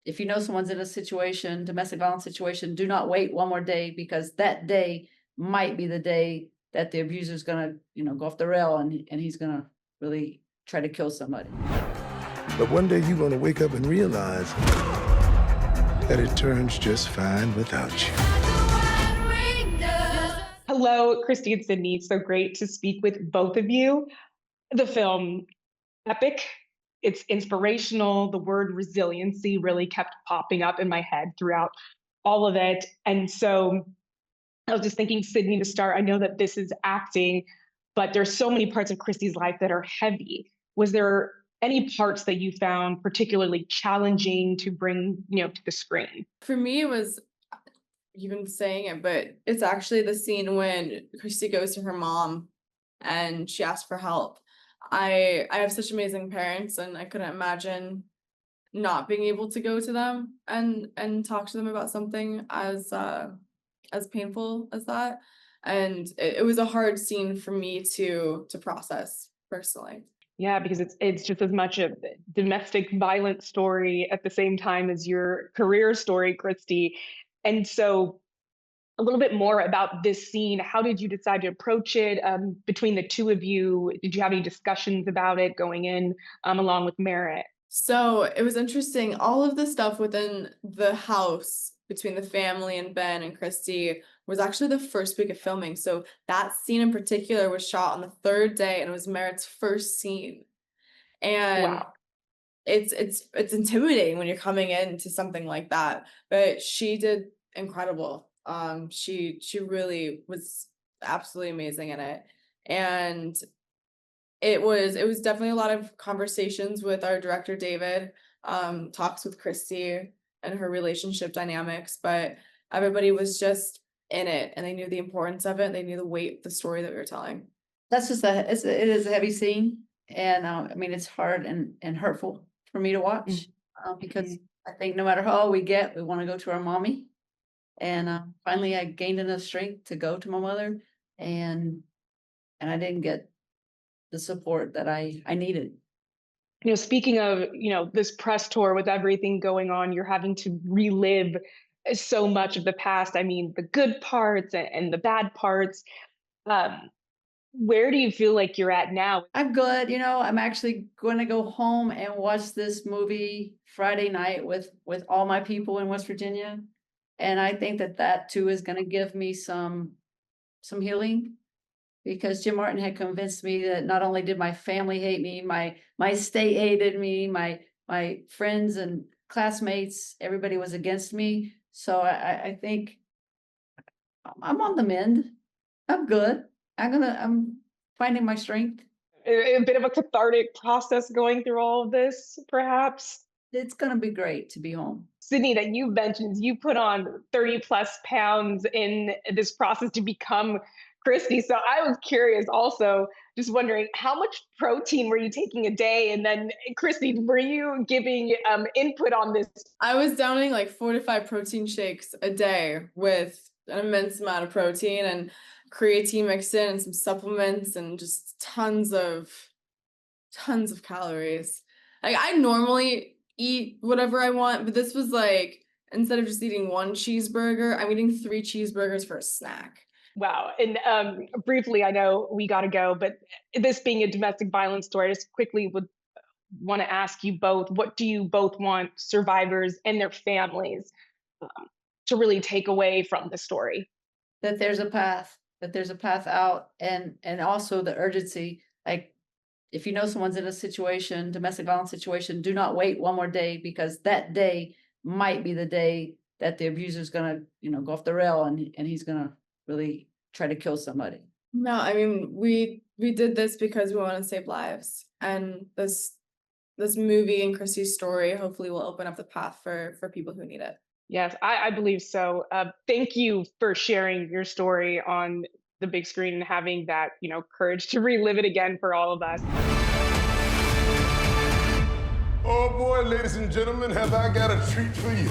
if you know someone's in a situation, domestic violence situation, do not wait one more day, because that day might be the day that the abuser's gonna, go off the rail, and he's gonna really try to kill somebody. But one day you're gonna wake up and realize that it turns just fine without you. Hello, Christy and Sydney. So great to speak with both of you. The film, epic. It's inspirational. The word resiliency really kept popping up in my head throughout all of it. And so I was just thinking, Sydney, to start, I know that this is acting, but there's so many parts of Christy's life that are heavy. Was there any parts that you found particularly challenging to bring, to the screen? For me, it was, you've been saying it, but it's actually the scene when Christy goes to her mom and she asks for help. I have such amazing parents, and I couldn't imagine not being able to go to them and talk to them about something as painful as that. And it was a hard scene for me to process personally. Yeah, because it's just as much a domestic violence story at the same time as your career story, Christy. And so a little bit more about this scene. How did you decide to approach it between the two of you? Did you have any discussions about it going in along with Merritt? So it was interesting. All of the stuff within the house between the family and Ben and Christy was actually the first week of filming. So that scene in particular was shot on the third day, and it was Merritt's first scene. And Wow. it's intimidating when you're coming into something like that. But she did incredible. She really was absolutely amazing in it. And it was definitely a lot of conversations with our director David, talks with Christy and her relationship dynamics, but everybody was just in it, and they knew the importance of it. They knew the weight of the story that we were telling. That's just it is a heavy scene, and I mean, it's hard and hurtful for me to watch, because I think no matter how old we get, we want to go to our mommy. And finally, I gained enough strength to go to my mother, and I didn't get the support that I needed. Speaking of, this press tour with everything going on, you're having to relive so much of the past. I mean, the good parts and the bad parts. Where do you feel like you're at now? I'm good. I'm actually going to go home and watch this movie Friday night with all my people in West Virginia. And I think that too is going to give me some healing, because Jim Martin had convinced me that not only did my family hate me, my state hated me, my friends and classmates, everybody was against me. So I think I'm on the mend. I'm good. I'm finding my strength. A bit of a cathartic process going through all of this, perhaps. It's gonna be great to be home. Sydney, that you mentioned, you put on 30 plus pounds in this process to become Christy. So I was curious also, just wondering, how much protein were you taking a day? And then Christy, were you giving input on this? I was downing like 4 to 5 protein shakes a day with an immense amount of protein and creatine mixed in and some supplements and just tons of calories. Like, I normally eat whatever I want, but this was like, instead of just eating 1 cheeseburger, I'm eating 3 cheeseburgers for a snack. Wow. And briefly, I know we got to go, but this being a domestic violence story, I just quickly would want to ask you both, what do you both want survivors and their families to really take away from the story? That there's a path out, and also the urgency. Like, if you know someone's in a situation, domestic violence situation, do not wait one more day, because that day might be the day that the abuser's gonna, go off the rail, and he's gonna really try to kill somebody. No, I mean, we did this because we want to save lives, and this movie and Christy's story hopefully will open up the path for people who need it. Yes, I believe so. Thank you for sharing your story on the big screen and having that, courage to relive it again for all of us. Oh boy, ladies and gentlemen, have I got a treat for you.